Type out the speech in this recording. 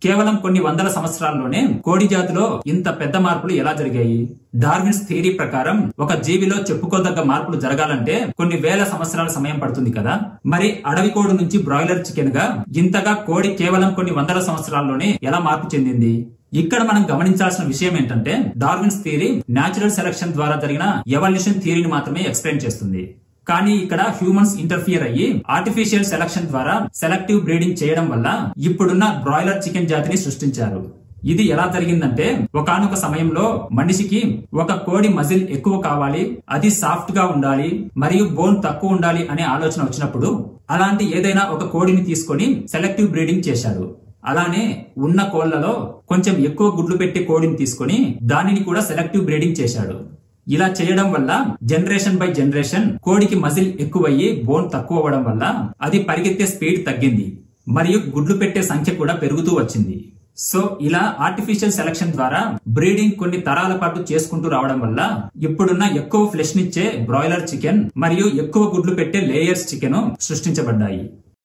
కేవలం కొన్ని వందల సంవత్సరాల్లోనే కోడి జాతిలో ఇంత పెద్ద మార్పులు ఎలా జరిగాయి? డార్విన్స్ థియరీ ప్రకారం ఒక జీవిలో చెప్పుకోదగ్గ మార్పులు జరగాలంటే కొన్ని వేల సంవత్సరాల సమయం పడుతుంది కదా. మరి అడవి కోడి నుంచి బ్రాయిలర్ చికెన్ గా ఇంతగా కోడి కేవలం కొన్ని వందల సంవత్సరాల్లోనే ఎలా మార్పు చెందింది? ఇక్కడ మనం గమనించాల్సిన విషయం ఏంటంటే డార్విన్స్ థియరీ న్యాచురల్ సెలక్షన్ ద్వారా జరిగిన ఎవల్యూషన్ థియరీని మాత్రమే ఎక్స్ప్లెయిన్ చేస్తుంది. కానీ ఇక్కడ హ్యూమన్స్ ఇంటర్ఫియర్ అయ్యి ఆర్టిఫిషియల్ సెలక్షన్ ద్వారా సెలెక్టివ్ బ్రీడింగ్ చేయడం వల్ల ఇప్పుడున్న బ్రాయిలర్ చికెన్ జాతిని సృష్టించారు. ఇది ఎలా జరిగిందంటే ఒకానొక సమయంలో మనిషికి ఒక కోడి మజిల్ ఎక్కువ కావాలి, అది సాఫ్ట్ గా ఉండాలి మరియు బోన్ తక్కువ ఉండాలి అనే ఆలోచన వచ్చినప్పుడు అలాంటి ఏదైనా ఒక కోడిని తీసుకొని సెలెక్టివ్ బ్రీడింగ్ చేశాడు. అలానే ఉన్న కోళ్లలో కొంచెం ఎక్కువ గుడ్లు పెట్టే కోడిని తీసుకొని దానిని కూడా సెలెక్టివ్ బ్రీడింగ్ చేశాడు. ఇలా చేయడం వల్ల జనరేషన్ బై జనరేషన్ కోడికి మజిల్ ఎక్కువయ్యి బోన్ తక్కువ అవ్వడం వల్ల అది పరిగెత్తే స్పీడ్ తగ్గింది మరియు గుడ్లు పెట్టే సంఖ్య కూడా పెరుగుతూ వచ్చింది. సో ఇలా ఆర్టిఫిషియల్ సెలక్షన్ ద్వారా బ్రీడింగ్ కొన్ని తరాల పాటు చేసుకుంటూ రావడం వల్ల ఇప్పుడున్న ఎక్కువ ఫ్లెష్ నిచ్చే బ్రాయిలర్ చికెన్ మరియు ఎక్కువ గుడ్లు పెట్టే లేయర్స్ చికెన్ సృష్టించబడ్డాయి.